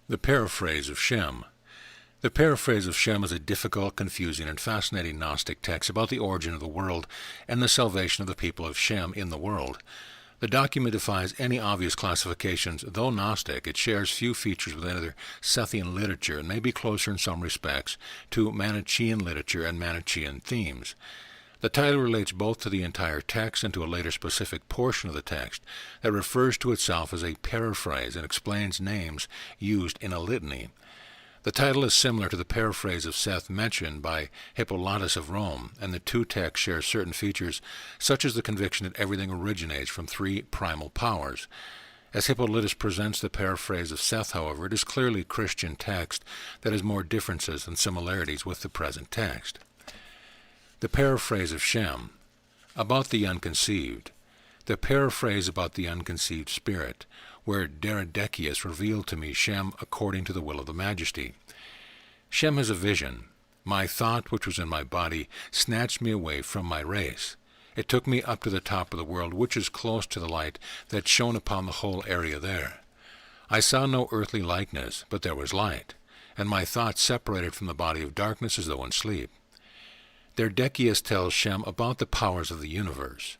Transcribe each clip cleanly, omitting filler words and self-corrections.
The Paraphrase of Shem. The Paraphrase of Shem is a difficult, confusing, and fascinating Gnostic text about the origin of the world and the salvation of the people of Shem in the world. The document defies any obvious classifications. Though Gnostic, it shares few features with other Sethian literature and may be closer in some respects to Manichaean literature and Manichaean themes. The title relates both to the entire text and to a later specific portion of the text that refers to itself as a paraphrase and explains names used in a litany. The title is similar to the paraphrase of Seth mentioned by Hippolytus of Rome, and the two texts share certain features, such as the conviction that everything originates from three primal powers. As Hippolytus presents the paraphrase of Seth, however, it is clearly a Christian text that has more differences than similarities with the present text. The Paraphrase of Shem. About the unconceived. The paraphrase about the unconceived spirit, where Deredikius revealed to me Shem according to the will of the Majesty. Shem has a vision. My thought, which was in my body, snatched me away from my race. It took me up to the top of the world, which is close to the light that shone upon the whole area there. I saw no earthly likeness, but there was light, and my thought separated from the body of darkness as though in sleep. Deredikius tells Shem about the powers of the universe.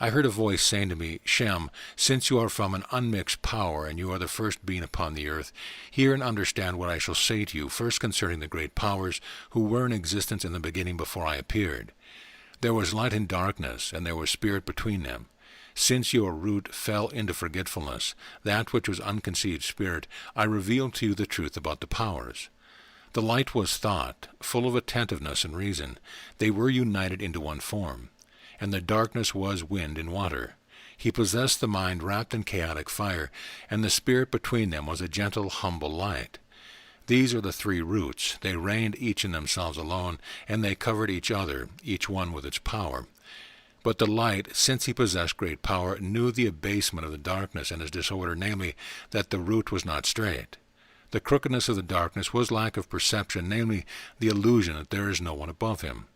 I heard a voice saying to me, Shem, since you are from an unmixed power, and you are the first being upon the earth, hear and understand what I shall say to you, first concerning the great powers, who were in existence in the beginning before I appeared. There was light and darkness, and there was spirit between them. Since your root fell into forgetfulness, that which was unconceived spirit, I revealed to you the truth about the powers. The light was thought, full of attentiveness and reason. They were united into one form. And the darkness was wind and water. He possessed the mind wrapped in chaotic fire, and the spirit between them was a gentle, humble light. These are the three roots. They reigned each in themselves alone, and they covered each other, each one with its power. But the light, since he possessed great power, knew the abasement of the darkness and its disorder, namely, that the root was not straight. The crookedness of the darkness was lack of perception, namely, the illusion that there is no one above him.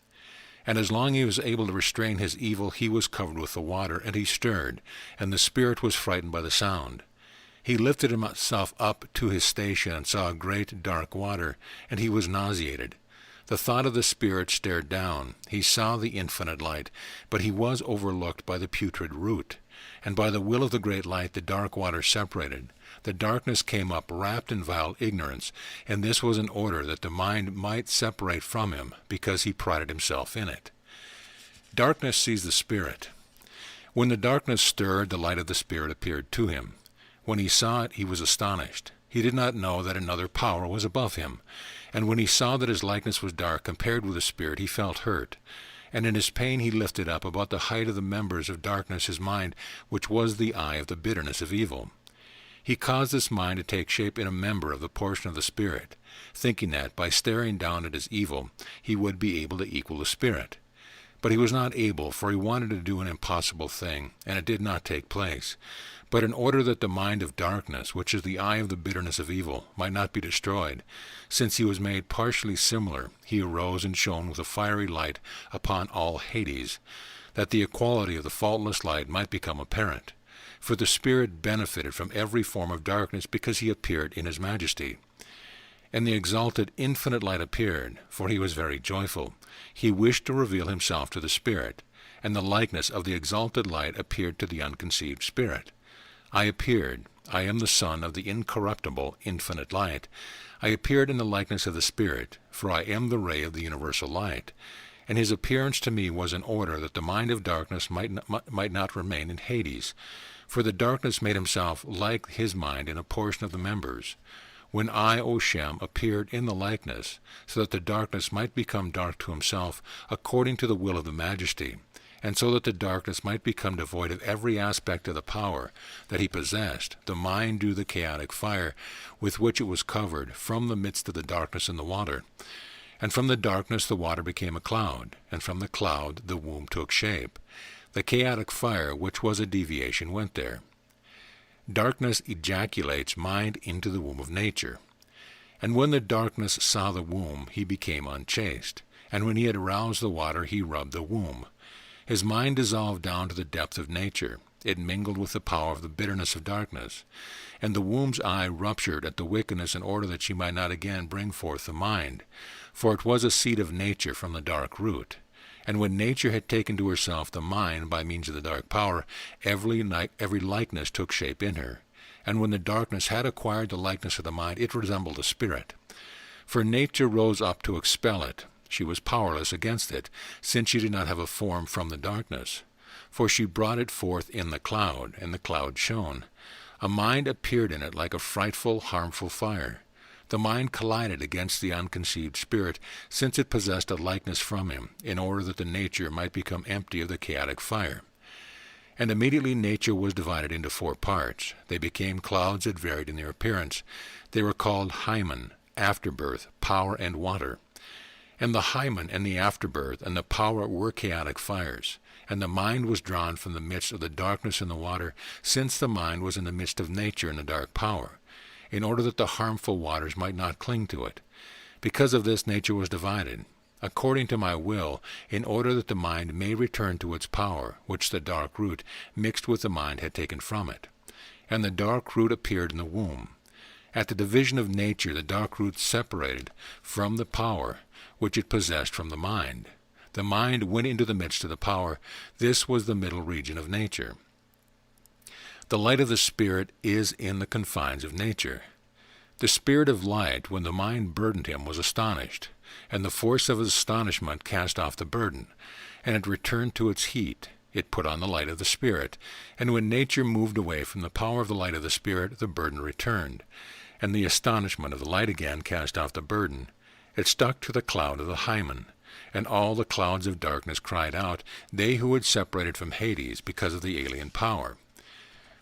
And as long as he was able to restrain his evil, he was covered with the water, and he stirred, and the spirit was frightened by the sound. He lifted himself up to his station, and saw a great dark water, and he was nauseated. The thought of the spirit stared down. He saw the infinite light, but he was overlooked by the putrid root. And by the will of the great light the dark water separated. The darkness came up wrapped in vile ignorance, and this was in order that the mind might separate from him, because he prided himself in it. Darkness sees the spirit. When the darkness stirred, the light of the spirit appeared to him. When he saw it, he was astonished. He did not know that another power was above him. And when he saw that his likeness was dark compared with the spirit, he felt hurt. And in his pain he lifted up about the height of the members of darkness his mind, which was the eye of the bitterness of evil. He caused this mind to take shape in a member of the portion of the spirit, thinking that, by staring down at his evil, he would be able to equal the spirit. But he was not able, for he wanted to do an impossible thing, and it did not take place. But in order that the mind of darkness, which is the eye of the bitterness of evil, might not be destroyed, since he was made partially similar, he arose and shone with a fiery light upon all Hades, that the equality of the faultless light might become apparent. For the spirit benefited from every form of darkness, because he appeared in his majesty. And the exalted infinite light appeared, for he was very joyful. He wished to reveal himself to the spirit, and the likeness of the exalted light appeared to the unconceived spirit. I appeared. I am the son of the incorruptible infinite light. I appeared in the likeness of the spirit, for I am the ray of the universal light. And his appearance to me was in order that the mind of darkness might not remain in Hades. For the darkness made himself like his mind in a portion of the members. When I, O Shem, appeared in the likeness, so that the darkness might become dark to himself, according to the will of the Majesty, and so that the darkness might become devoid of every aspect of the power that he possessed, the mind drew the chaotic fire with which it was covered from the midst of the darkness and the water. And from the darkness the water became a cloud, and from the cloud the womb took shape. The chaotic fire, which was a deviation, went there. Darkness ejaculates mind into the womb of nature. And when the darkness saw the womb, he became unchaste. And when he had aroused the water, he rubbed the womb. His mind dissolved down to the depth of nature. It mingled with the power of the bitterness of darkness. And the womb's eye ruptured at the wickedness in order that she might not again bring forth the mind. For it was a seed of nature from the dark root. And when nature had taken to herself the mind by means of the dark power, every likeness took shape in her. And when the darkness had acquired the likeness of the mind, it resembled a spirit. For nature rose up to expel it. She was powerless against it, since she did not have a form from the darkness. For she brought it forth in the cloud, and the cloud shone. A mind appeared in it like a frightful, harmful fire. The mind collided against the unconceived spirit, since it possessed a likeness from him, in order that the nature might become empty of the chaotic fire. And immediately nature was divided into 4 parts. They became clouds that varied in their appearance. They were called hymen, afterbirth, power, and water. And the hymen and the afterbirth and the power were chaotic fires. And the mind was drawn from the midst of the darkness and the water, since the mind was in the midst of nature and the dark power, in order that the harmful waters might not cling to it. Because of this nature was divided, according to my will, in order that the mind may return to its power, which the dark root, mixed with the mind, had taken from it. And the dark root appeared in the womb. At the division of nature, the dark root separated from the power which it possessed from the mind. The mind went into the midst of the power. This was the middle region of nature. The light of the Spirit is in the confines of nature. The Spirit of light, when the mind burdened him, was astonished, and the force of his astonishment cast off the burden, and it returned to its heat. It put on the light of the Spirit, and when nature moved away from the power of the light of the Spirit, the burden returned, and the astonishment of the light again cast off the burden. It stuck to the cloud of the hymen, and all the clouds of darkness cried out, they who had separated from Hades because of the alien power.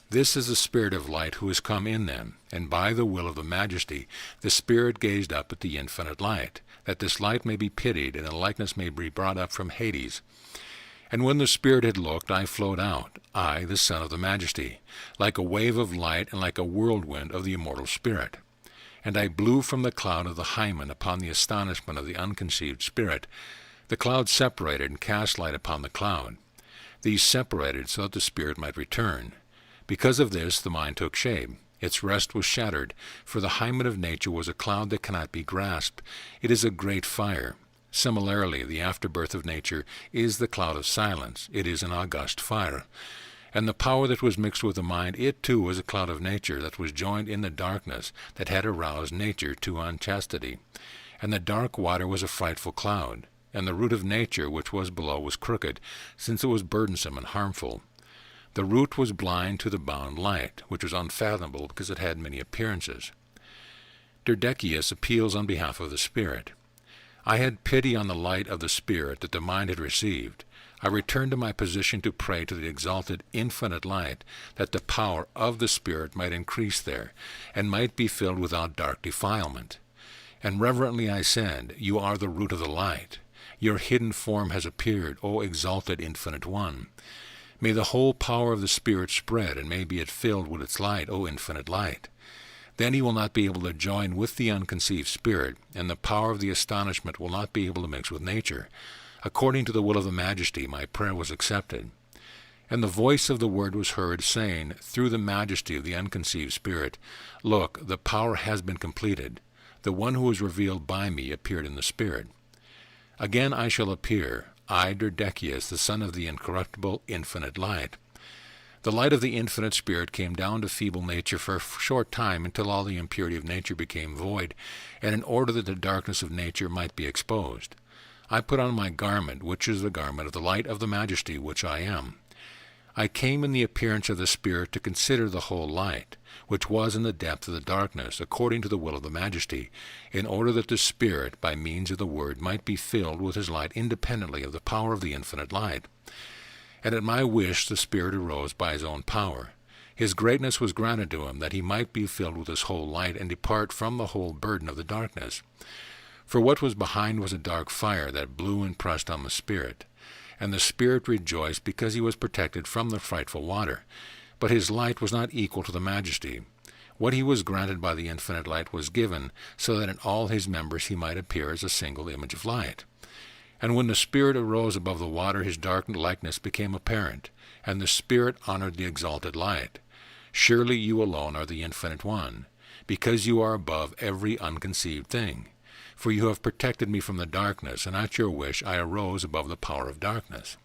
This is the Spirit of light who has come in them, and by the will of the Majesty the Spirit gazed up at the infinite light, that this light may be pitied, and the likeness may be brought up from Hades. And when the Spirit had looked, I flowed out, I, the Son of the Majesty, like a wave of light and like a whirlwind of the immortal Spirit. And I blew from the cloud of the hymen upon the astonishment of the unconceived Spirit. The cloud separated and cast light upon the cloud. These separated so that the Spirit might return. Because of this the mind took shape. Its rest was shattered, for the hymen of nature was a cloud that cannot be grasped. It is a great fire. Similarly, the afterbirth of nature is the cloud of silence. It is an august fire. And the power that was mixed with the mind, it too was a cloud of nature that was joined in the darkness that had aroused nature to unchastity. And the dark water was a frightful cloud. And the root of nature which was below was crooked, since it was burdensome and harmful. The root was blind to the bound light, which was unfathomable because it had many appearances. Derdekius appeals on behalf of the Spirit. I had pity on the light of the Spirit that the mind had received. I returned to my position to pray to the exalted infinite light, that the power of the Spirit might increase there, and might be filled without dark defilement. And reverently I said, You are the root of the light. Your hidden form has appeared, O exalted infinite one. May the whole power of the Spirit spread, and may be it filled with its light, O infinite light. Then he will not be able to join with the unconceived Spirit, and the power of the astonishment will not be able to mix with nature. According to the will of the Majesty, my prayer was accepted. And the voice of the Word was heard, saying, through the majesty of the unconceived Spirit, Look, the power has been completed. The one who was revealed by me appeared in the Spirit. Again I shall appear, I, Derdekius, the son of the incorruptible infinite light. The light of the infinite Spirit came down to feeble nature for a short time until all the impurity of nature became void, and in order that the darkness of nature might be exposed. I put on my garment, which is the garment of the light of the Majesty, which I am. I came in the appearance of the Spirit to consider the whole light, which was in the depth of the darkness, according to the will of the Majesty, in order that the Spirit, by means of the Word, might be filled with his light independently of the power of the infinite light. And at my wish the Spirit arose by his own power. His greatness was granted to him, that he might be filled with his whole light, and depart from the whole burden of the darkness. For what was behind was a dark fire that blew and pressed on the Spirit. And the Spirit rejoiced because he was protected from the frightful water. But his light was not equal to the Majesty. What he was granted by the infinite light was given, so that in all his members he might appear as a single image of light. And when the Spirit arose above the water, his darkened likeness became apparent, and the Spirit honored the exalted light. Surely you alone are the Infinite One, because you are above every unconceived thing. For you have protected me from the darkness, and at your wish I arose above the power of darkness.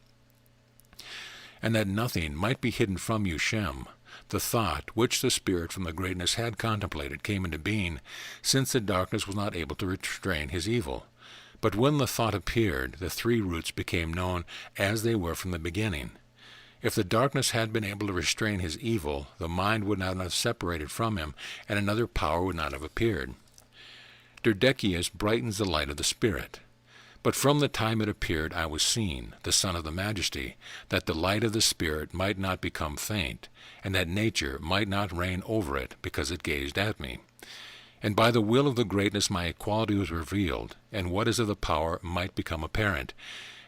And that nothing might be hidden from you, Shem, the thought which the Spirit from the greatness had contemplated came into being, since the darkness was not able to restrain his evil. But when the thought appeared, the three roots became known as they were from the beginning. If the darkness had been able to restrain his evil, the mind would not have separated from him, and another power would not have appeared. Derdekius brightens the light of the Spirit. But from the time it appeared I was seen, the Son of the Majesty, that the light of the Spirit might not become faint, and that nature might not reign over it, because it gazed at me. And by the will of the greatness my equality was revealed, and what is of the power might become apparent.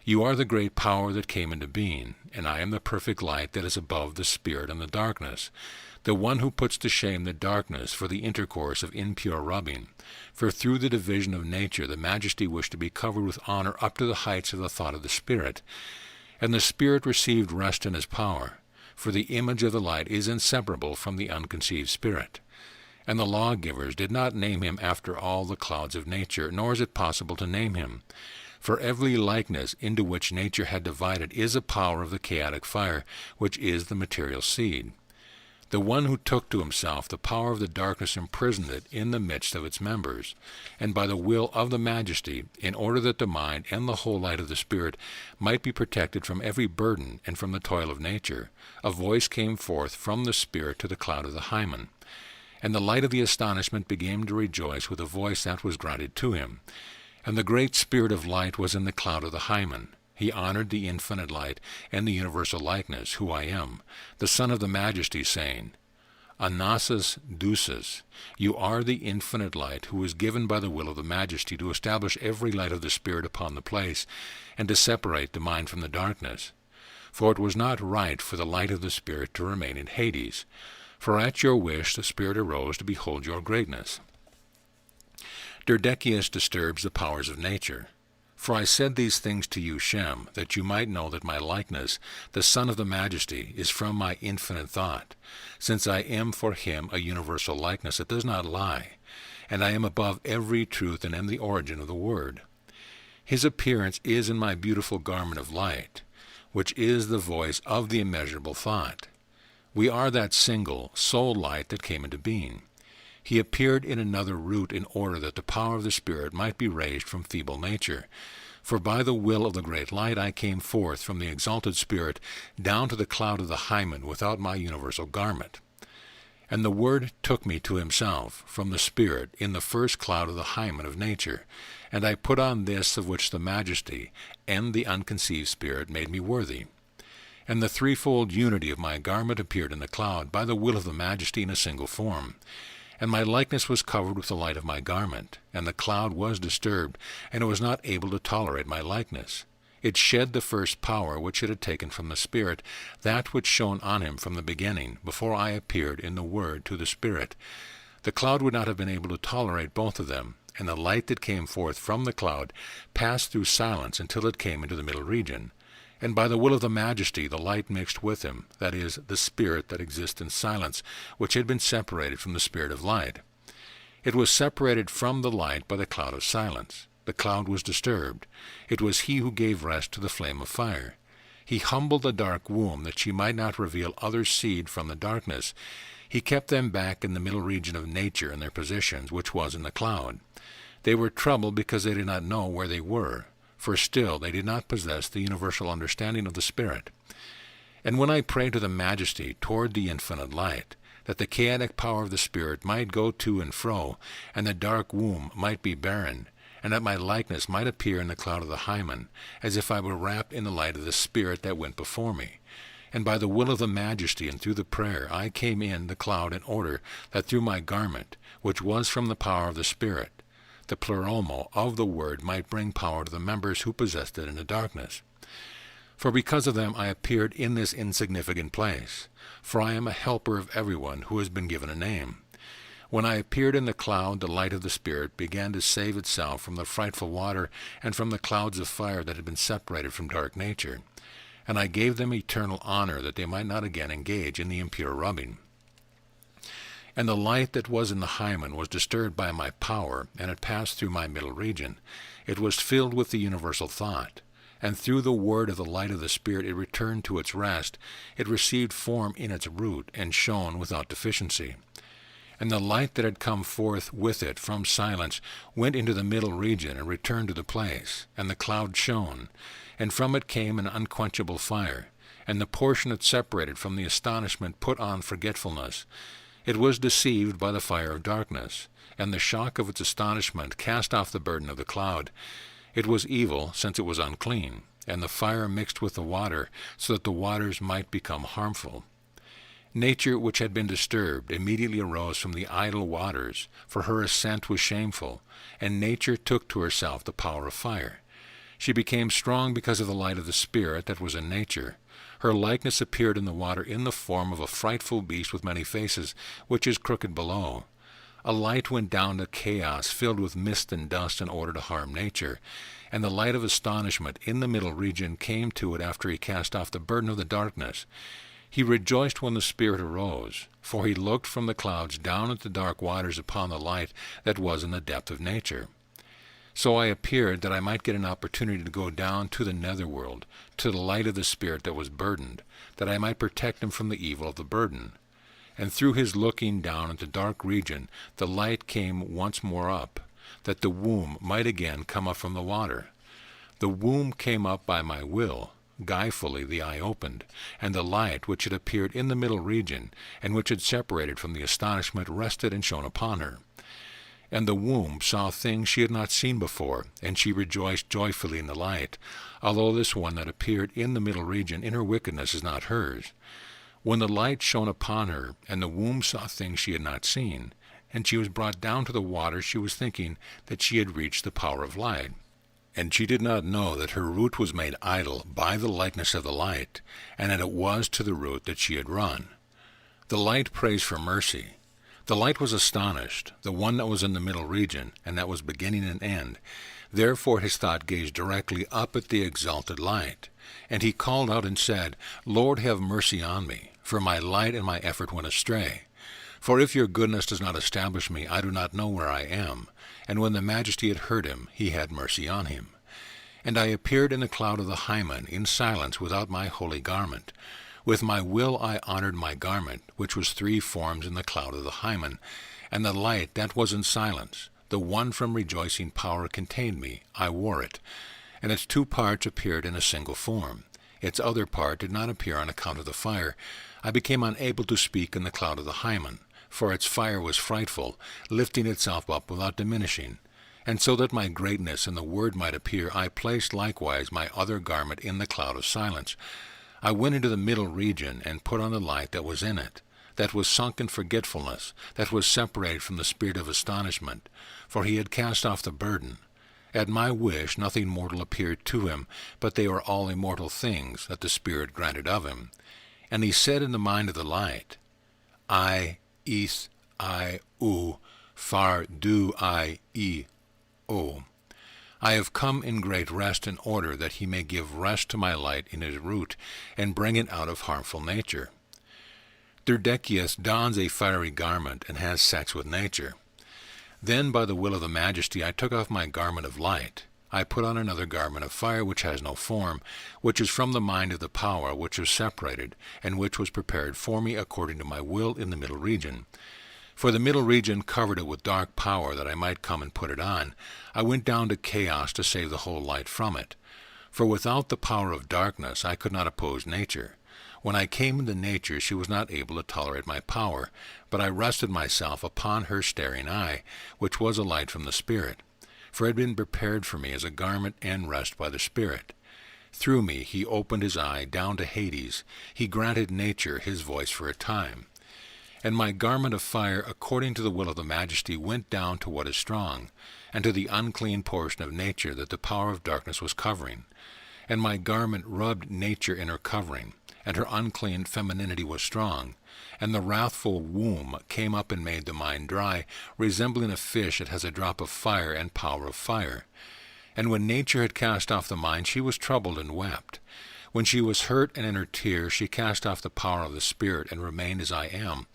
You are the great power that came into being, and I am the perfect light that is above the Spirit and the darkness, the one who puts to shame the darkness for the intercourse of impure rubbing. For through the division of nature the Majesty wished to be covered with honor up to the heights of the thought of the Spirit. And the Spirit received rest in his power, for the image of the light is inseparable from the unconceived Spirit. And the lawgivers did not name him after all the clouds of nature, nor is it possible to name him. For every likeness into which nature had divided is a power of the chaotic fire, which is the material seed. The one who took to himself the power of the darkness imprisoned it in the midst of its members, and by the will of the Majesty, in order that the mind and the whole light of the Spirit might be protected from every burden and from the toil of nature, a voice came forth from the Spirit to the cloud of the Hymen. And the light of the astonishment began to rejoice with a voice that was granted to him. And the great Spirit of light was in the cloud of the Hymen. He honored the infinite light and the universal likeness, who I am, the Son of the Majesty, saying, Anasis Ducis, you are the infinite light, who was given by the will of the Majesty to establish every light of the Spirit upon the place, and to separate the mind from the darkness. For it was not right for the light of the Spirit to remain in Hades. For at your wish the Spirit arose to behold your greatness. Derdekius disturbs the powers of nature. For I said these things to you, Shem, that you might know that my likeness, the Son of the Majesty, is from my infinite thought, since I am for him a universal likeness that does not lie, and I am above every truth and am the origin of the Word. His appearance is in my beautiful garment of light, which is the voice of the immeasurable thought. We are that single, sole light that came into being. He appeared in another root in order that the power of the Spirit might be raised from feeble nature. For by the will of the great light I came forth from the exalted Spirit down to the cloud of the Hymen without my universal garment. And the Word took me to himself from the Spirit in the first cloud of the Hymen of nature, and I put on this of which the Majesty and the unconceived Spirit made me worthy. And the threefold unity of my garment appeared in the cloud by the will of the Majesty in a single form. And my likeness was covered with the light of my garment, and the cloud was disturbed, and it was not able to tolerate my likeness. It shed the first power which it had taken from the Spirit, that which shone on him from the beginning, before I appeared in the Word to the Spirit. The cloud would not have been able to tolerate both of them, and the light that came forth from the cloud passed through silence until it came into the middle region. And by the will of the Majesty the light mixed with him, that is, the Spirit that exists in silence, which had been separated from the Spirit of light. It was separated from the light by the cloud of silence. The cloud was disturbed. It was he who gave rest to the flame of fire. He humbled the dark womb, that she might not reveal other seed from the darkness. He kept them back in the middle region of nature in their positions, which was in the cloud. They were troubled because they did not know where they were, for still they did not possess the universal understanding of the Spirit. And when I prayed to the Majesty toward the infinite light, that the chaotic power of the Spirit might go to and fro, and the dark womb might be barren, and that my likeness might appear in the cloud of the Hymen, as if I were wrapped in the light of the Spirit that went before me. And by the will of the Majesty and through the prayer I came in the cloud in order that through my garment, which was from the power of the Spirit, the pleroma of the Word might bring power to the members who possessed it in the darkness. For because of them I appeared in this insignificant place, for I am a helper of everyone who has been given a name. When I appeared in the cloud, the light of the Spirit began to save itself from the frightful water and from the clouds of fire that had been separated from dark nature. And I gave them eternal honor, that they might not again engage in the impure rubbing. And the light that was in the hymen was disturbed by my power, and it passed through my middle region. It was filled with the universal thought. And through the word of the light of the Spirit it returned to its rest. It received form in its root, and shone without deficiency. And the light that had come forth with it from silence went into the middle region and returned to the place. And the cloud shone, and from it came an unquenchable fire. And the portion it separated from the astonishment put on forgetfulness. It was deceived by the fire of darkness, and the shock of its astonishment cast off the burden of the cloud. It was evil, since it was unclean, and the fire mixed with the water, so that the waters might become harmful. Nature, which had been disturbed, immediately arose from the idle waters, for her ascent was shameful, and nature took to herself the power of fire. She became strong because of the light of the Spirit that was in nature. Her likeness appeared in the water in the form of a frightful beast with many faces, which is crooked below. A light went down to chaos, filled with mist and dust, in order to harm nature. And the light of astonishment in the middle region came to it after he cast off the burden of the darkness. He rejoiced when the Spirit arose, for he looked from the clouds down at the dark waters upon the light that was in the depth of nature. So I appeared that I might get an opportunity to go down to the netherworld, to the light of the Spirit that was burdened, that I might protect him from the evil of the burden. And through his looking down at the dark region, the light came once more up, that the womb might again come up from the water. The womb came up by my will. Guilefully the eye opened, and the light which had appeared in the middle region, and which had separated from the astonishment, rested and shone upon her. And the womb saw things she had not seen before, and she rejoiced joyfully in the light, although this one that appeared in the middle region in her wickedness is not hers. When the light shone upon her, and the womb saw things she had not seen, and she was brought down to the water, she was thinking that she had reached the power of light. And she did not know that her root was made idle by the likeness of the light, and that it was to the root that she had run. The light prays for mercy. The light was astonished, the one that was in the middle region, and that was beginning and end. Therefore his thought gazed directly up at the exalted light. And he called out and said, Lord, have mercy on me, for my light and my effort went astray. For if your goodness does not establish me, I do not know where I am. And when the Majesty had heard him, he had mercy on him. And I appeared in the cloud of the hymen, in silence, without my holy garment. With my will I honored my garment, which was 3 forms in the cloud of the hymen. And the light that was in silence, the one from rejoicing power, contained me. I wore it. And its 2 parts appeared in a single form. Its other part did not appear on account of the fire. I became unable to speak in the cloud of the hymen, for its fire was frightful, lifting itself up without diminishing. And so that my greatness in the word might appear, I placed likewise my other garment in the cloud of silence. I went into the middle region, and put on the light that was in it, that was sunk in forgetfulness, that was separated from the spirit of astonishment, for he had cast off the burden. At my wish nothing mortal appeared to him, but they were all immortal things that the Spirit granted of him. And he said in the mind of the light, I, is, I, u, far, do, I, e, o. I have come in great rest in order that he may give rest to my light in his root, and bring it out of harmful nature. Derdekius dons a fiery garment, and has sex with nature. Then by the will of the Majesty I took off my garment of light. I put on another garment of fire which has no form, which is from the mind of the power which was separated, and which was prepared for me according to my will in the middle region. For the middle region covered it with dark power, that I might come and put it on. I went down to chaos to save the whole light from it. For without the power of darkness I could not oppose nature. When I came into nature, she was not able to tolerate my power, but I rested myself upon her staring eye, which was a light from the Spirit. For it had been prepared for me as a garment and rest by the Spirit. Through me he opened his eye down to Hades. He granted nature his voice for a time. And my garment of fire, according to the will of the Majesty, went down to what is strong, and to the unclean portion of nature that the power of darkness was covering. and my garment rubbed nature in her covering, and her unclean femininity was strong. And the wrathful womb came up and made the mind dry, resembling a fish that has a drop of fire and power of fire. And when nature had cast off the mind, she was troubled and wept. When she was hurt and in her tears, she cast off the power of the Spirit, and remained as I am.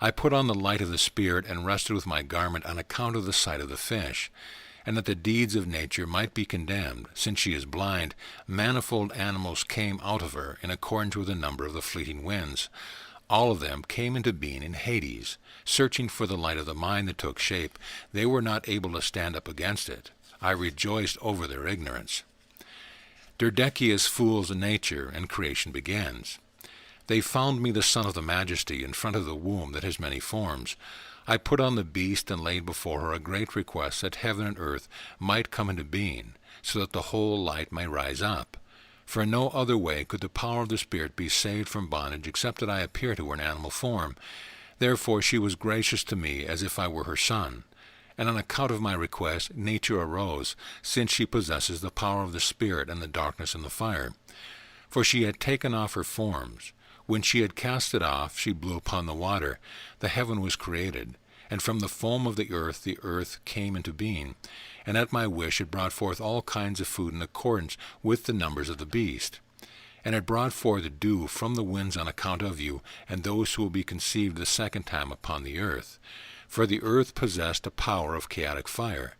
I put on the light of the Spirit, and rested with my garment on account of the sight of the fish, and that the deeds of nature might be condemned. Since she is blind, manifold animals came out of her, in accordance with the number of the fleeting winds. All of them came into being in Hades, searching for the light of the mind that took shape. They were not able to stand up against it. I rejoiced over their ignorance. Derdekius fools nature, and creation begins. They found me the son of the Majesty in front of the womb that has many forms. I put on the beast and laid before her a great request that heaven and earth might come into being, so that the whole light may rise up. For in no other way could the power of the Spirit be saved from bondage except that I appear to her in animal form. Therefore she was gracious to me as if I were her son. And on account of my request nature arose, since she possesses the power of the Spirit and the darkness and the fire. For she had taken off her forms. When she had cast it off, she blew upon the water. The heaven was created, and from the foam of the earth came into being. And at my wish it brought forth all kinds of food in accordance with the numbers of the beast. And it brought forth dew from the winds on account of you, and those who will be conceived the second time upon the earth. For the earth possessed a power of chaotic fire.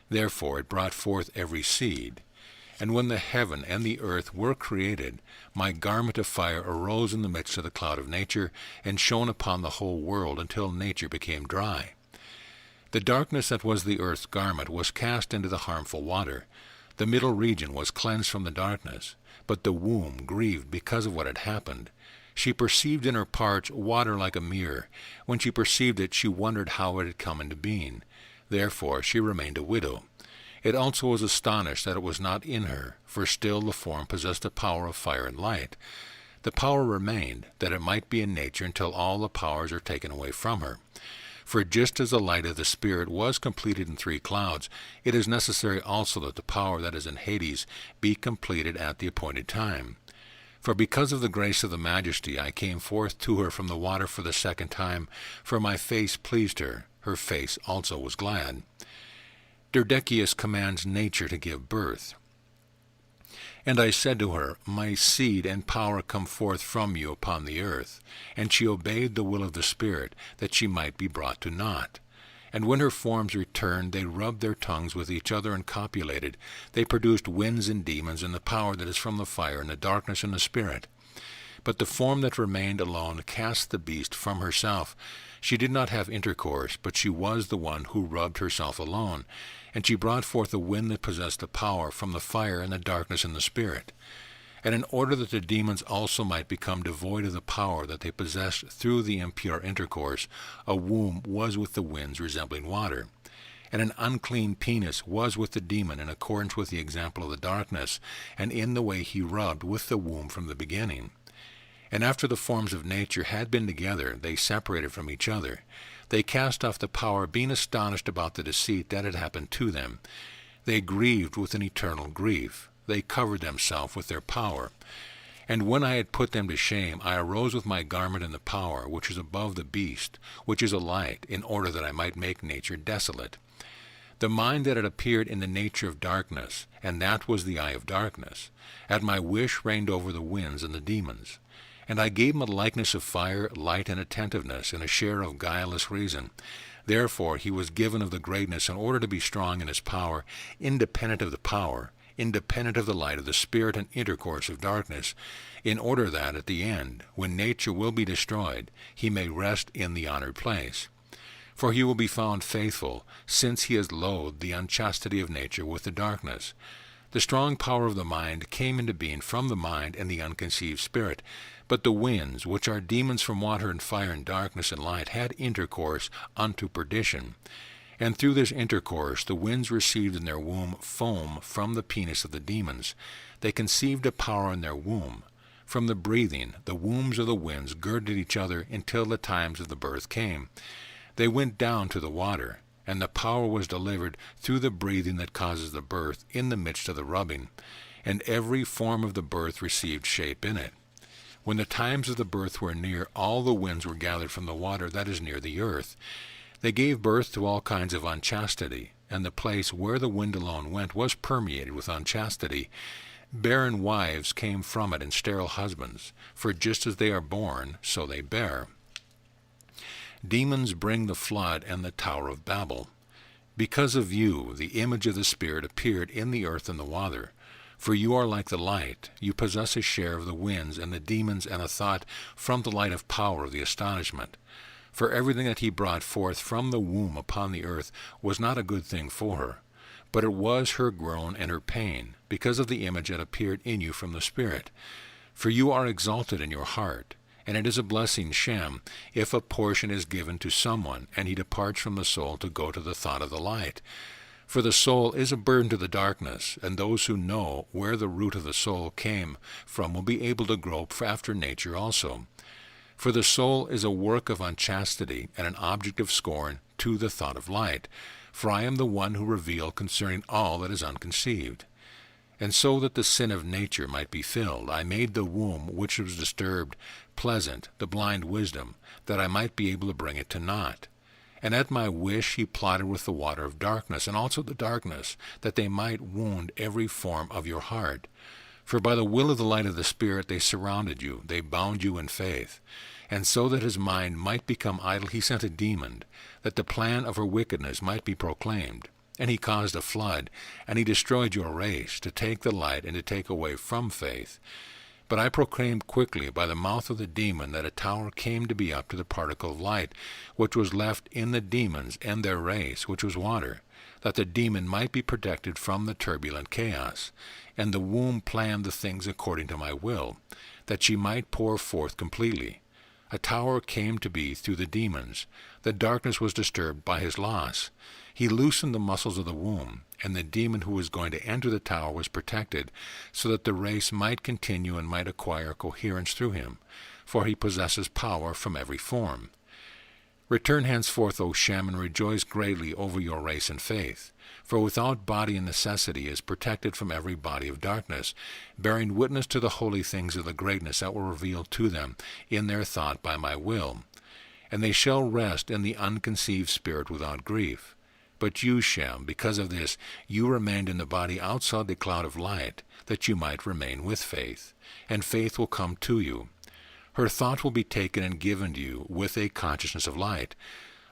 Therefore it brought forth every seed. And when the heaven and the earth were created, my garment of fire arose in the midst of the cloud of nature, and shone upon the whole world until nature became dry. The darkness that was the earth's garment was cast into the harmful water. The middle region was cleansed from the darkness, but the womb grieved because of what had happened. She perceived in her parts water like a mirror. When she perceived it, she wondered how it had come into being. Therefore she remained a widow. It also was astonished that it was not in her, for still the form possessed the power of fire and light. The power remained, that it might be in nature until all the powers are taken away from her. For just as the light of the Spirit was completed in 3 clouds, it is necessary also that the power that is in Hades be completed at the appointed time. For because of the grace of the Majesty I came forth to her from the water for the second time, for my face pleased her, her face also was glad. Derdekius commands nature to give birth. And I said to her, My seed and power come forth from you upon the earth. And she obeyed the will of the Spirit, that she might be brought to naught. And when her forms returned, they rubbed their tongues with each other and copulated. They produced winds and demons, and the power that is from the fire, and the darkness and the Spirit. But the form that remained alone cast the beast from herself. She did not have intercourse, but she was the one who rubbed herself alone. And she brought forth a wind that possessed the power from the fire and the darkness and the Spirit. And in order that the demons also might become devoid of the power that they possessed through the impure intercourse, a womb was with the winds resembling water. And an unclean penis was with the demon in accordance with the example of the darkness, and in the way he rubbed with the womb from the beginning. And after the forms of nature had been together, they separated from each other. They cast off the power, being astonished about the deceit that had happened to them. They grieved with an eternal grief. They covered themselves with their power. And when I had put them to shame, I arose with my garment in the power, which is above the beast, which is a light, in order that I might make nature desolate. The mind that had appeared in the nature of darkness, and that was the eye of darkness, at my wish reigned over the winds and the demons. And I gave him a likeness of fire, light, and attentiveness, and a share of guileless reason. Therefore he was given of the greatness in order to be strong in his power, independent of the power, independent of the light of the Spirit and intercourse of darkness, in order that at the end, when nature will be destroyed, he may rest in the honored place. For he will be found faithful, since he has loathed the unchastity of nature with the darkness. The strong power of the mind came into being from the mind and the unconceived spirit. But the winds, which are demons from water and fire and darkness and light, had intercourse unto perdition. And through this intercourse the winds received in their womb foam from the penis of the demons. They conceived a power in their womb. From the breathing, the wombs of the winds girded each other until the times of the birth came. They went down to the water, and the power was delivered through the breathing that causes the birth in the midst of the rubbing. and every form of the birth received shape in it. When the times of the birth were near, all the winds were gathered from the water that is near the earth. They gave birth to all kinds of unchastity, and the place where the wind alone went was permeated with unchastity. Barren wives came from it, and sterile husbands, for just as they are born, so they bear. Demons bring the flood and the Tower of Babel. Because of you, the image of the Spirit appeared in the earth and the water. For you are like the light, you possess a share of the winds and the demons and a thought from the light of power of the astonishment. For everything that he brought forth from the womb upon the earth was not a good thing for her, but it was her groan and her pain, because of the image that appeared in you from the Spirit. For you are exalted in your heart, and it is a blessing, Shem, if a portion is given to someone, and he departs from the soul to go to the thought of the light. For the soul is a burden to the darkness, and those who know where the root of the soul came from will be able to grope after nature also. For the soul is a work of unchastity, and an object of scorn to the thought of light. For I am the one who reveal concerning all that is unconceived. And so that the sin of nature might be filled, I made the womb which was disturbed pleasant, the blind wisdom, that I might be able to bring it to naught. And at my wish he plotted with the water of darkness, and also the darkness, that they might wound every form of your heart. For by the will of the light of the Spirit they surrounded you, they bound you in faith. And so that his mind might become idle, he sent a demon, that the plan of her wickedness might be proclaimed. And he caused a flood, and he destroyed your race, to take the light and to take away from faith. But I proclaimed quickly by the mouth of the demon that a tower came to be up to the particle of light, which was left in the demons and their race, which was water, that the demon might be protected from the turbulent chaos. And the womb planned the things according to my will, that she might pour forth completely. A tower came to be through the demons. The darkness was disturbed by his loss. He loosened the muscles of the womb, and the demon who was going to enter the tower was protected, so that the race might continue and might acquire coherence through him, for he possesses power from every form. Return henceforth, O Shem, and rejoice greatly over your race and faith. For without body and necessity is protected from every body of darkness, bearing witness to the holy things of the greatness that were revealed to them in their thought by my will. And they shall rest in the unconceived spirit without grief. But you, Shem, because of this, you remained in the body outside the cloud of light, that you might remain with faith, and faith will come to you. Her thought will be taken and given to you with a consciousness of light.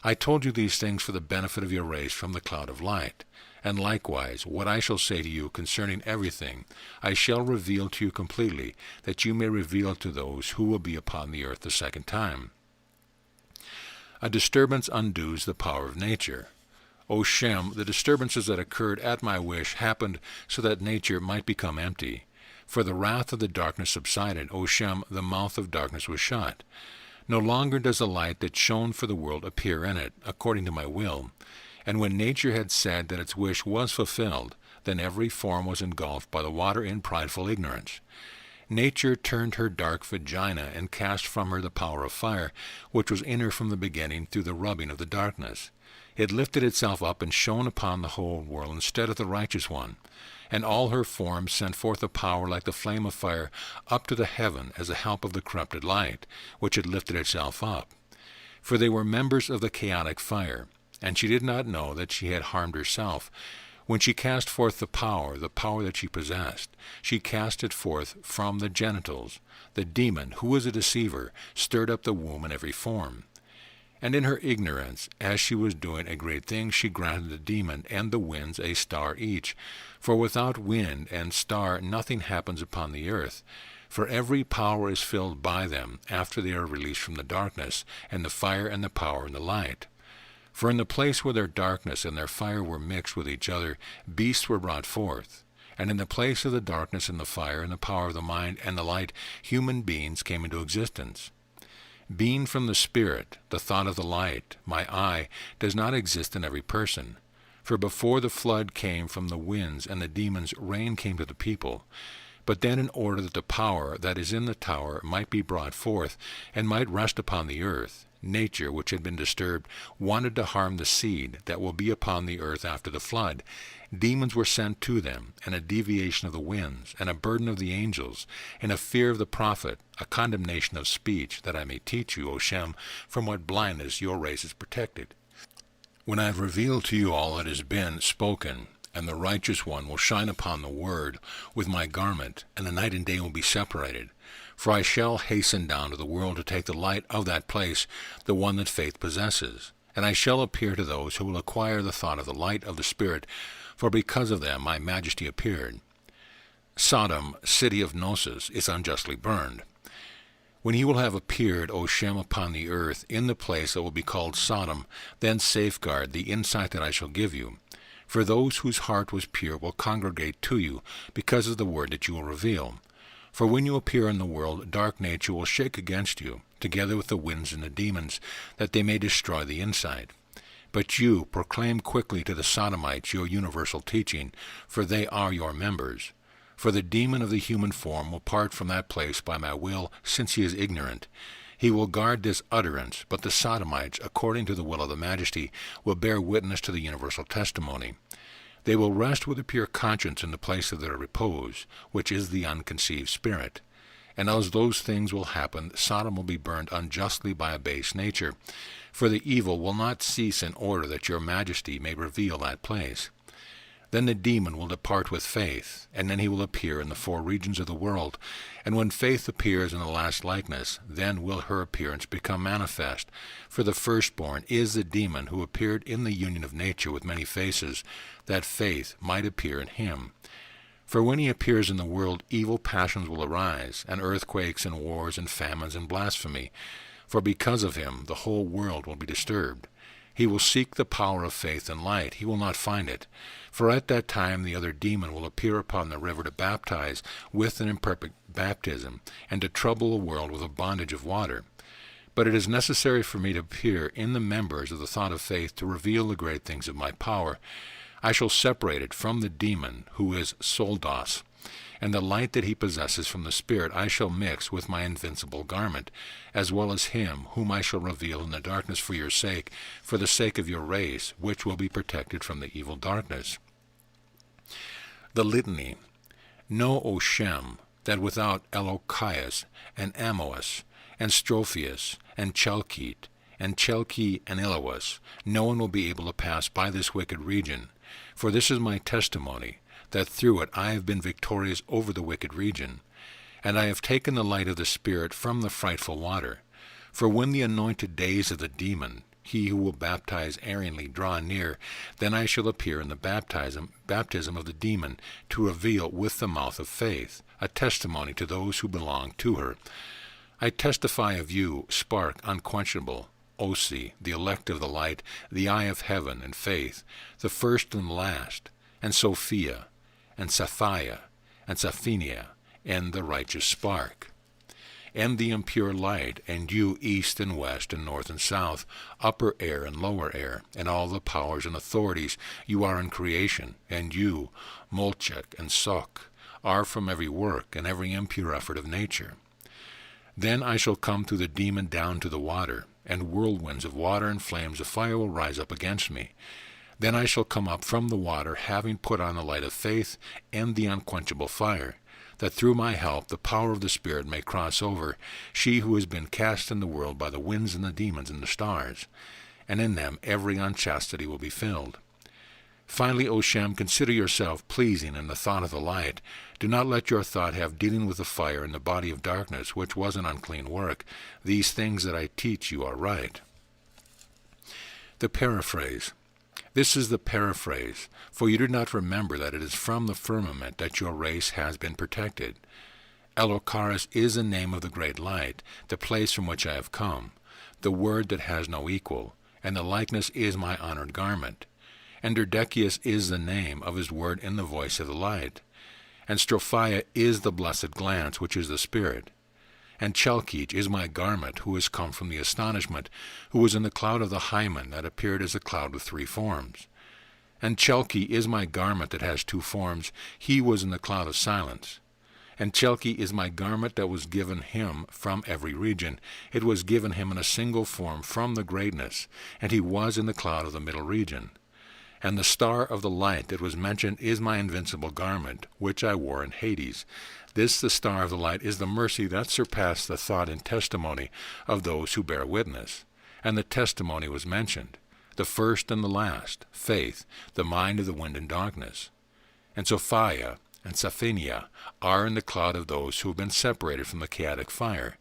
I told you these things for the benefit of your race from the cloud of light. And likewise, what I shall say to you concerning everything, I shall reveal to you completely, that you may reveal it to those who will be upon the earth the second time. A disturbance undoes the power of nature. O Shem, the disturbances that occurred at my wish happened so that nature might become empty. For the wrath of the darkness subsided, O Shem, the mouth of darkness was shut. No longer does the light that shone for the world appear in it, according to my will. And when nature had said that its wish was fulfilled, then every form was engulfed by the water in prideful ignorance. Nature turned her dark vagina and cast from her the power of fire, which was in her from the beginning through the rubbing of the darkness. It lifted itself up and shone upon the whole world instead of the righteous one. And all her forms sent forth a power like the flame of fire up to the heaven as a help of the corrupted light, which had lifted itself up. For they were members of the chaotic fire, and she did not know that she had harmed herself. When she cast forth the power that she possessed, she cast it forth from the genitals. The demon, who was a deceiver, stirred up the womb in every form. And in her ignorance, as she was doing a great thing, she granted the demon and the winds a star each. For without wind and star nothing happens upon the earth. For every power is filled by them after they are released from the darkness, and the fire and the power and the light. For in the place where their darkness and their fire were mixed with each other, beasts were brought forth. And in the place of the darkness and the fire and the power of the mind and the light, human beings came into existence. Being from the Spirit, the thought of the light, my eye, does not exist in every person. For before the flood came from the winds and the demons, rain came to the people. But then in order that the power that is in the tower might be brought forth, and might rest upon the earth, nature, which had been disturbed, wanted to harm the seed that will be upon the earth after the flood, demons were sent to them, and a deviation of the winds, and a burden of the angels, and a fear of the prophet, a condemnation of speech, that I may teach you, O Shem, from what blindness your race is protected. When I have revealed to you all that has been spoken, and the righteous one will shine upon the word with my garment, and the night and day will be separated. For I shall hasten down to the world to take the light of that place, the one that faith possesses. And I shall appear to those who will acquire the thought of the light of the Spirit, for because of them my Majesty appeared. Sodom, city of Gnosis, is unjustly burned. When he will have appeared, O Shem, upon the earth, in the place that will be called Sodom, then safeguard the insight that I shall give you. For those whose heart was pure will congregate to you, because of the word that you will reveal. For when you appear in the world, dark nature will shake against you, together with the winds and the demons, that they may destroy the insight. But you proclaim quickly to the Sodomites your universal teaching, for they are your members. For the demon of the human form will part from that place by my will, since he is ignorant. He will guard this utterance, but the Sodomites, according to the will of the Majesty, will bear witness to the universal testimony. They will rest with a pure conscience in the place of their repose, which is the unconceived spirit. And as those things will happen, Sodom will be burned unjustly by a base nature, for the evil will not cease in order that your Majesty may reveal that place. Then the demon will depart with faith, and then he will appear in the four regions of the world. And when faith appears in the last likeness, then will her appearance become manifest. For the firstborn is the demon who appeared in the union of nature with many faces, that faith might appear in him. For when he appears in the world, evil passions will arise, and earthquakes and wars and famines and blasphemy. For because of him the whole world will be disturbed. He will seek the power of faith and light. He will not find it. For at that time the other demon will appear upon the river to baptize with an imperfect baptism, and to trouble the world with a bondage of water. But it is necessary for me to appear in the members of the thought of faith to reveal the great things of my power. I shall separate it from the demon, who is Soldos, and the light that he possesses from the Spirit I shall mix with my invincible garment, as well as him whom I shall reveal in the darkness for your sake, for the sake of your race, which will be protected from the evil darkness. The litany. Know, O Shem, that without Elochias and Amoas and Strophius and Chalkite and Chalki and Eloas, no one will be able to pass by this wicked region. For this is my testimony, that through it I have been victorious over the wicked region, and I have taken the light of the Spirit from the frightful water. For when the anointed days of the demon, he who will baptize erringly, draw near, then I shall appear in the baptism of the demon, to reveal with the mouth of faith, a testimony to those who belong to her. I testify of you, spark unquenchable, Osi, the elect of the light, the eye of heaven and faith, the first and the last, and Sophia, and Sapphia, and Sapphenia, and the righteous spark, and the impure light, and you east and west and north and south, upper air and lower air, and all the powers and authorities you are in creation, and you, Molchek and Sok, are from every work and every impure effort of nature. Then I shall come through the demon down to the water, and whirlwinds of water and flames of fire will rise up against me. Then I shall come up from the water, having put on the light of faith and the unquenchable fire, that through my help the power of the Spirit may cross over she who has been cast in the world by the winds and the demons and the stars, and in them every unchastity will be filled. Finally, O Shem, consider yourself pleasing in the thought of the light. Do not let your thought have dealing with the fire in the body of darkness, which was an unclean work. These things that I teach you are right. The Paraphrase. This is the Paraphrase, for you do not remember that it is from the firmament that your race has been protected. Elocharis is the name of the great light, the place from which I have come, the word that has no equal, and the likeness is my honored garment. And Derdekius is the name of his word in the voice of the light. And Strophia is the blessed glance, which is the Spirit. And Chalkij is my garment, who is come from the astonishment, who was in the cloud of the Hymen, that appeared as a cloud with three forms. And Chalki is my garment that has two forms, he was in the cloud of silence. And Chelki is my garment that was given him from every region. It was given him in a single form from the greatness, and he was in the cloud of the middle region. And the star of the light that was mentioned is my invincible garment, which I wore in Hades. This, the star of the light, is the mercy that surpassed the thought and testimony of those who bear witness. And the testimony was mentioned, the first and the last, faith, the mind of the wind and darkness. And Sophia and Sapphenia are in the cloud of those who have been separated from the chaotic fire.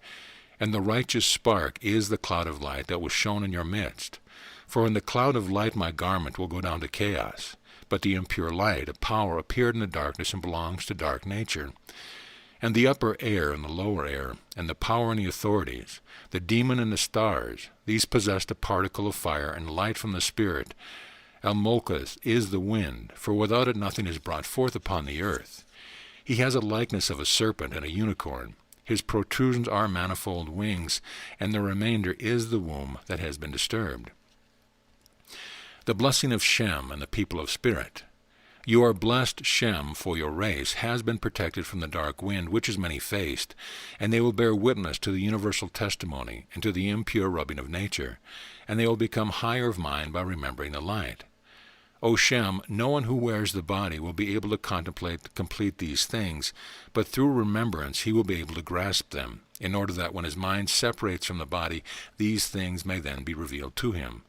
And the righteous spark is the cloud of light that was shown in your midst. For in the cloud of light my garment will go down to chaos. But the impure light, a power, appeared in the darkness and belongs to dark nature. And the upper air and the lower air, and the power and the authorities, the demon and the stars, these possessed a particle of fire and light from the Spirit. Almolchus is the wind, for without it nothing is brought forth upon the earth. He has a likeness of a serpent and a unicorn. His protrusions are manifold wings, and the remainder is the womb that has been disturbed. The blessing of Shem and the people of spirit. You are blessed, Shem, for your race has been protected from the dark wind, which is many-faced, and they will bear witness to the universal testimony and to the impure rubbing of nature, and they will become higher of mind by remembering the light. O Shem, no one who wears the body will be able to complete these things, but through remembrance he will be able to grasp them, in order that when his mind separates from the body, these things may then be revealed to him.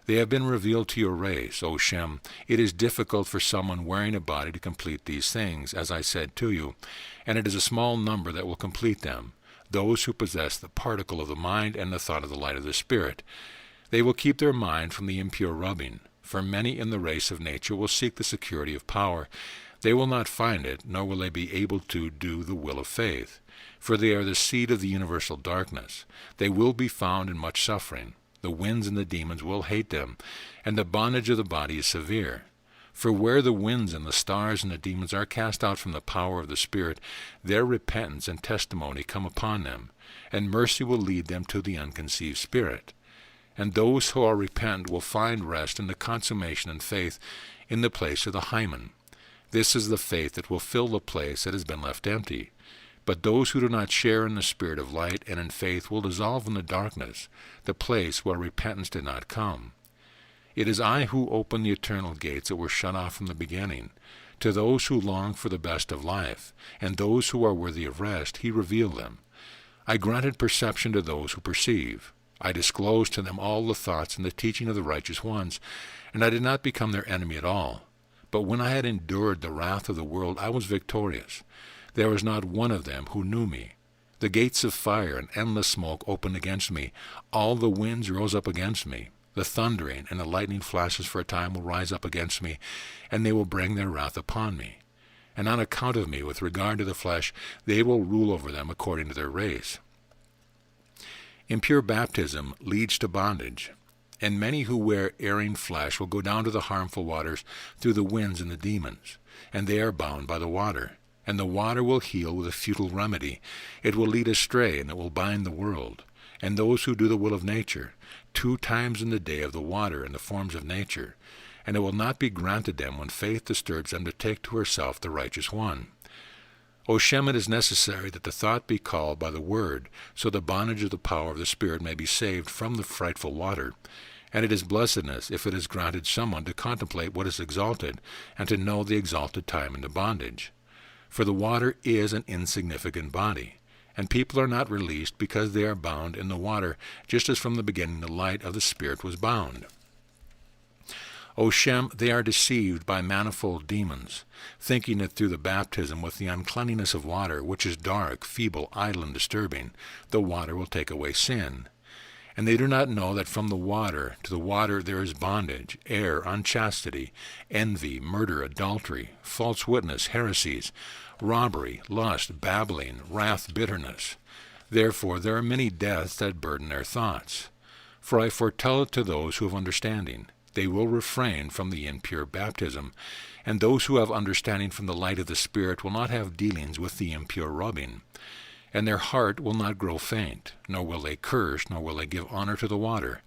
They have been revealed to your race, O Shem. It is difficult for someone wearing a body to complete these things, as I said to you, and it is a small number that will complete them, those who possess the particle of the mind and the thought of the light of the Spirit. They will keep their mind from the impure rubbing, for many in the race of nature will seek the security of power. They will not find it, nor will they be able to do the will of faith, for they are the seed of the universal darkness. They will be found in much suffering. The winds and the demons will hate them, and the bondage of the body is severe. For where the winds and the stars and the demons are cast out from the power of the Spirit, their repentance and testimony come upon them, and mercy will lead them to the unconceived spirit. And those who are repentant will find rest in the consummation and faith in the place of the hymen. This is the faith that will fill the place that has been left empty. But those who do not share in the spirit of light and in faith will dissolve in the darkness, the place where repentance did not come. It is I who open the eternal gates that were shut off from the beginning. To those who long for the best of life, and those who are worthy of rest, he revealed them. I granted perception to those who perceive. I disclosed to them all the thoughts and the teaching of the righteous ones, and I did not become their enemy at all. But when I had endured the wrath of the world, I was victorious. There was not one of them who knew me. The gates of fire and endless smoke opened against me. All the winds rose up against me. The thundering and the lightning flashes for a time will rise up against me, and they will bring their wrath upon me. And on account of me, with regard to the flesh, they will rule over them according to their race. Impure baptism leads to bondage, and many who wear erring flesh will go down to the harmful waters through the winds and the demons, and they are bound by the water. And the water will heal with a futile remedy. It will lead astray, and it will bind the world. And those who do the will of nature, 2 times in the day of the water and the forms of nature. And it will not be granted them when faith disturbs them to take to herself the righteous one. O Shem, it is necessary that the thought be called by the word, so the bondage of the power of the Spirit may be saved from the frightful water. And it is blessedness if it is granted someone to contemplate what is exalted, and to know the exalted time in the bondage. For the water is an insignificant body, and people are not released because they are bound in the water, just as from the beginning the light of the Spirit was bound. O Shem, they are deceived by manifold demons, thinking that through the baptism with the uncleanness of water, which is dark, feeble, idle, and disturbing, the water will take away sin. And they do not know that from the water to the water there is bondage, error, unchastity, envy, murder, adultery, false witness, heresies, robbery, lust, babbling, wrath, bitterness. Therefore there are many deaths that burden their thoughts. For I foretell it to those who have understanding. They will refrain from the impure baptism, and those who have understanding from the light of the Spirit will not have dealings with the impure rubbing. And their heart will not grow faint, nor will they curse, nor will they give honor to the water.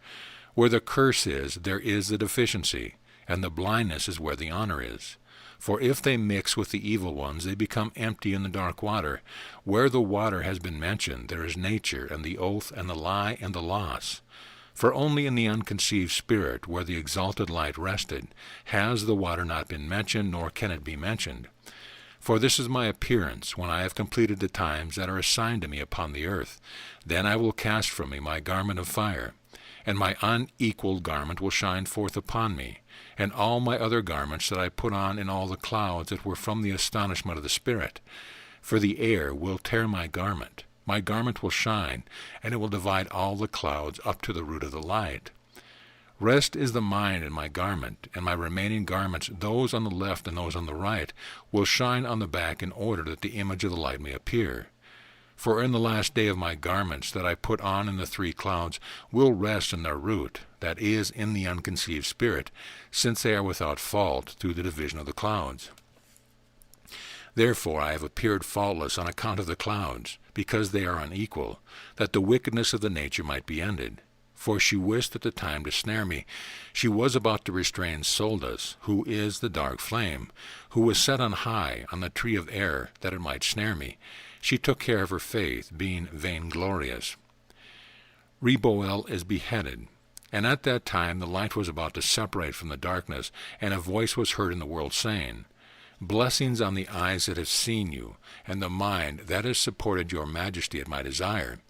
Where the curse is, there is the deficiency, and the blindness is where the honor is. For if they mix with the evil ones, they become empty in the dark water. Where the water has been mentioned, there is nature, and the oath, and the lie, and the loss. For only in the unconceived spirit, where the exalted light rested, has the water not been mentioned, nor can it be mentioned. For this is my appearance, when I have completed the times that are assigned to me upon the earth. Then I will cast from me my garment of fire, and my unequaled garment will shine forth upon me, and all my other garments that I put on in all the clouds that were from the astonishment of the Spirit. For the air will tear my garment will shine, and it will divide all the clouds up to the root of the light. Rest is the mind in my garment, and my remaining garments, those on the left and those on the right, will shine on the back in order that the image of the light may appear. For in the last day of my garments that I put on in the three clouds will rest in their root, that is, in the unconceived spirit, since they are without fault through the division of the clouds. Therefore I have appeared faultless on account of the clouds, because they are unequal, that the wickedness of the nature might be ended. For she wished at the time to snare me. She was about to restrain Soldas, who is the dark flame, who was set on high on the tree of error, that it might snare me. She took care of her faith, being vainglorious. Reboel is beheaded. And at that time the light was about to separate from the darkness, and a voice was heard in the world saying, Blessings on the eyes that have seen you, and the mind that has supported your majesty at my desire.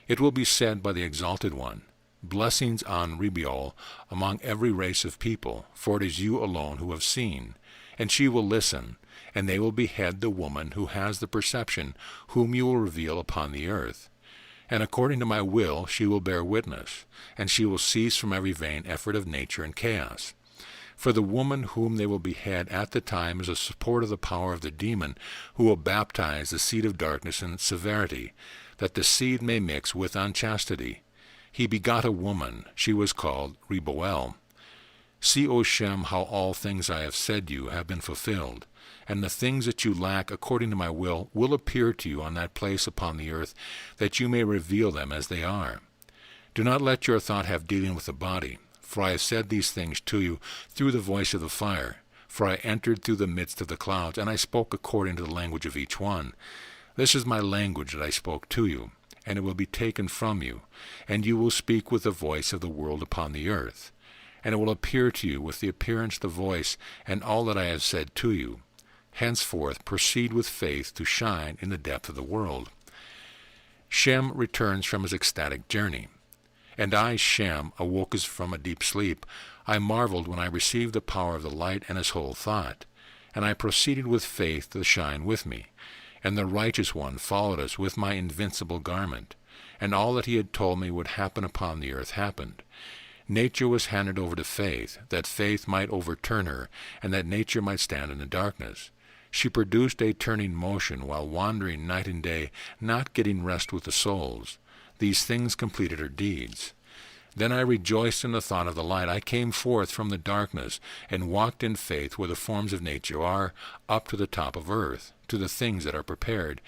It will be said by the Exalted One, Blessings on Reboel among every race of people, for it is you alone who have seen. And she will listen, and they will behead the woman who has the perception, whom you will reveal upon the earth. And according to my will she will bear witness, and she will cease from every vain effort of nature and chaos. For the woman whom they will behead at the time is a support of the power of the demon, who will baptize the seed of darkness in its severity, that the seed may mix with unchastity. He begot a woman, she was called Reboel. See, O Shem, how all things I have said you have been fulfilled, and the things that you lack according to my will appear to you on that place upon the earth, that you may reveal them as they are. Do not let your thought have dealing with the body, for I have said these things to you through the voice of the fire. For I entered through the midst of the clouds, and I spoke according to the language of each one. This is my language that I spoke to you, and it will be taken from you, and you will speak with the voice of the world upon the earth. And it will appear to you with the appearance, the voice, and all that I have said to you. Henceforth proceed with faith to shine in the depth of the world. Shem returns from his ecstatic journey. And I, Shem, awoke as from a deep sleep. I marveled when I received the power of the light and his whole thought. And I proceeded with faith to shine with me. And the righteous one followed us with my invincible garment. And all that he had told me would happen upon the earth happened. Nature was handed over to faith, that faith might overturn her, and that nature might stand in the darkness. She produced a turning motion while wandering night and day, not getting rest with the souls. These things completed her deeds. Then I rejoiced in the thought of the light. I came forth from the darkness, and walked in faith where the forms of nature are, up to the top of earth, to the things that are prepared.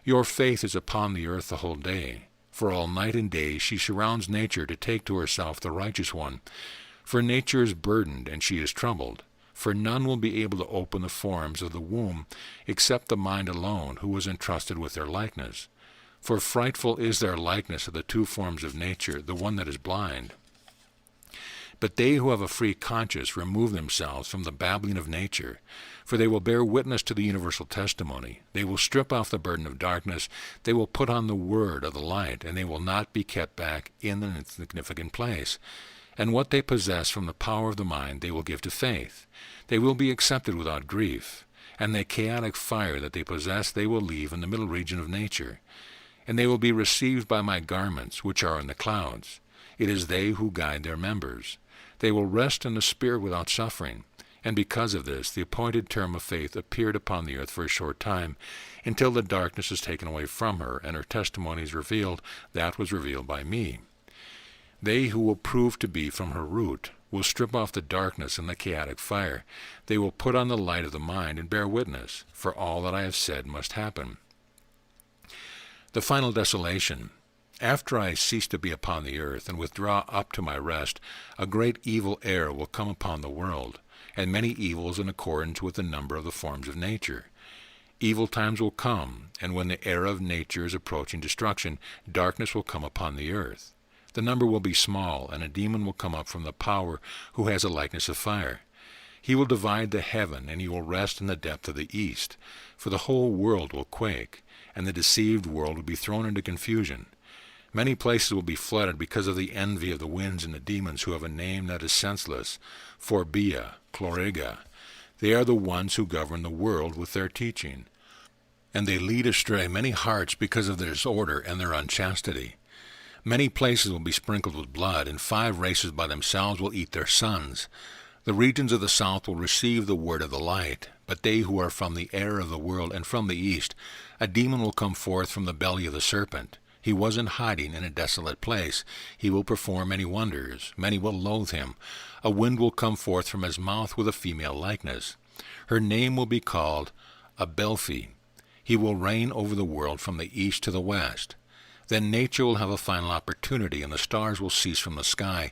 Your faith is upon the earth the whole day. For all night and day she surrounds nature to take to herself the righteous one. For nature is burdened, and she is troubled. For none will be able to open the forms of the womb, except the mind alone, who was entrusted with their likeness. For frightful is their likeness of the two forms of nature, the one that is blind. But they who have a free conscience remove themselves from the babbling of nature, for they will bear witness to the universal testimony. They will strip off the burden of darkness, they will put on the word of the light, and they will not be kept back in an insignificant place. And what they possess from the power of the mind they will give to faith. They will be accepted without grief, and the chaotic fire that they possess they will leave in the middle region of nature. And they will be received by my garments, which are in the clouds. It is they who guide their members. They will rest in the spirit without suffering. And because of this, the appointed term of faith appeared upon the earth for a short time, until the darkness is taken away from her, and her testimony is revealed, that was revealed by me. They who will prove to be from her root will strip off the darkness and the chaotic fire. They will put on the light of the mind and bear witness, for all that I have said must happen. The final desolation. After I cease to be upon the earth, and withdraw up to my rest, a great evil air will come upon the world, and many evils in accordance with the number of the forms of nature. Evil times will come, and when the era of nature is approaching destruction, darkness will come upon the earth. The number will be small, and a demon will come up from the power who has a likeness of fire. He will divide the heaven, and he will rest in the depth of the east. For the whole world will quake, and the deceived world will be thrown into confusion. Many places will be flooded because of the envy of the winds and the demons who have a name that is senseless, Phobia, Chloriga. They are the ones who govern the world with their teaching. And they lead astray many hearts because of their disorder and their unchastity. Many places will be sprinkled with blood, and 5 races by themselves will eat their sons. The regions of the south will receive the word of the light, but they who are from the air of the world and from the east, a demon will come forth from the belly of the serpent. He was in hiding in a desolate place. He will perform many wonders. Many will loathe him. A wind will come forth from his mouth with a female likeness. Her name will be called Abelphi. He will reign over the world from the east to the west. Then nature will have a final opportunity, and the stars will cease from the sky.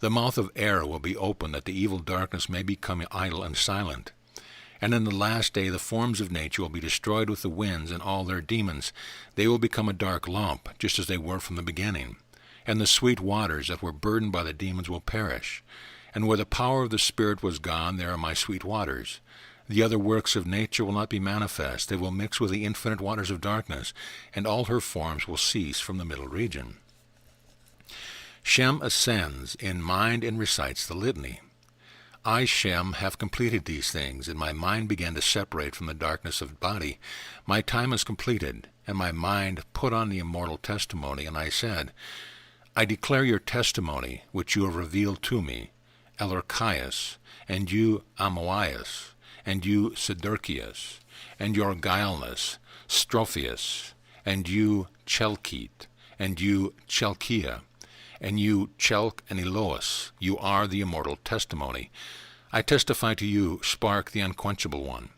The mouth of error will be opened, that the evil darkness may become idle and silent. And in the last day the forms of nature will be destroyed with the winds and all their demons. They will become a dark lump, just as they were from the beginning. And the sweet waters that were burdened by the demons will perish. And where the power of the Spirit was gone, there are my sweet waters. The other works of nature will not be manifest. They will mix with the infinite waters of darkness, and all her forms will cease from the middle region. Shem ascends in mind and recites the litany. I, Shem, have completed these things, and my mind began to separate from the darkness of body. My time is completed, and my mind put on the immortal testimony, and I said, I declare your testimony, which you have revealed to me, Elarchias, and you Amoias, and you Sidurkias, and your guileless, Strophius, and you Chelkite, and you Chelkia, and you Chelk and Eloas, you are the immortal testimony. I testify to you, Spark the unquenchable one,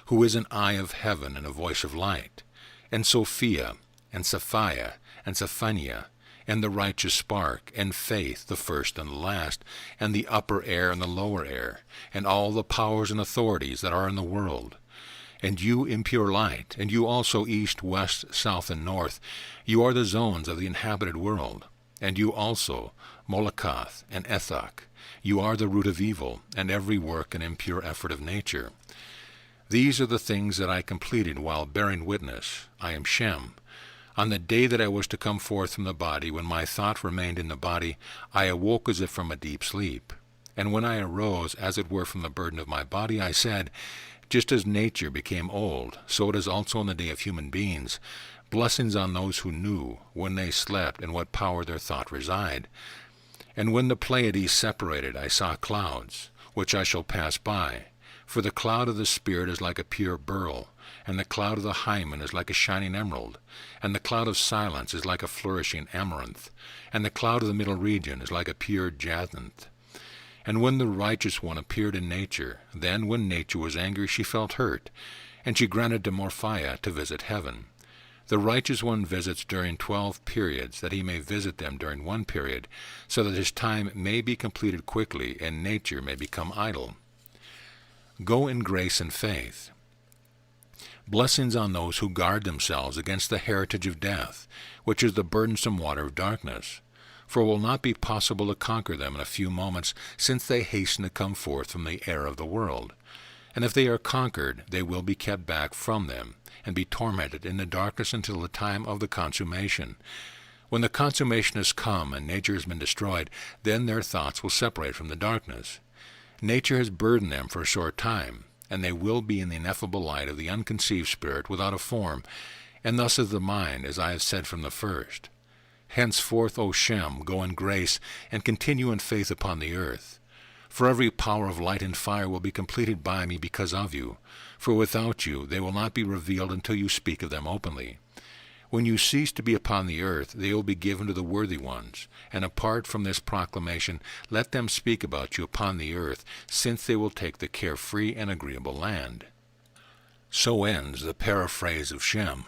who is an eye of heaven and a voice of light, and Sophia, and Sapphia, and Saphania, and the righteous spark, and faith, the first and the last, and the upper air and the lower air, and all the powers and authorities that are in the world. And you impure light, and you also east, west, south, and north, you are the zones of the inhabited world. And you also, Molokath and Ethach, you are the root of evil, and every work and impure effort of nature. These are the things that I completed while bearing witness. I am Shem. On the day that I was to come forth from the body, when my thought remained in the body, I awoke as if from a deep sleep. And when I arose, as it were from the burden of my body, I said, just as nature became old, so it is also in the day of human beings. Blessings on those who knew, when they slept, in what power their thought reside. And when the Pleiades separated, I saw clouds, which I shall pass by. For the cloud of the Spirit is like a pure beryl, and the cloud of the Hymen is like a shining emerald, and the cloud of silence is like a flourishing amaranth, and the cloud of the middle region is like a pure jacinth. And when the righteous one appeared in nature, then when nature was angry she felt hurt, and she granted to Morphia to visit heaven. The righteous one visits during 12 periods, that he may visit them during 1 period, so that his time may be completed quickly, and nature may become idle. Go in grace and faith. Blessings on those who guard themselves against the heritage of death, which is the burdensome water of darkness. For it will not be possible to conquer them in a few moments, since they hasten to come forth from the air of the world. And if they are conquered, they will be kept back from them, and be tormented in the darkness until the time of the consummation. When the consummation has come and nature has been destroyed, then their thoughts will separate from the darkness. Nature has burdened them for a short time, and they will be in the ineffable light of the unconceived spirit without a form, and thus is the mind, as I have said from the first. Henceforth, O Shem, go in grace, and continue in faith upon the earth. For every power of light and fire will be completed by me because of you. For without you they will not be revealed until you speak of them openly. When you cease to be upon the earth, they will be given to the worthy ones. And apart from this proclamation, let them speak about you upon the earth, since they will take the carefree and agreeable land. So ends the paraphrase of Shem.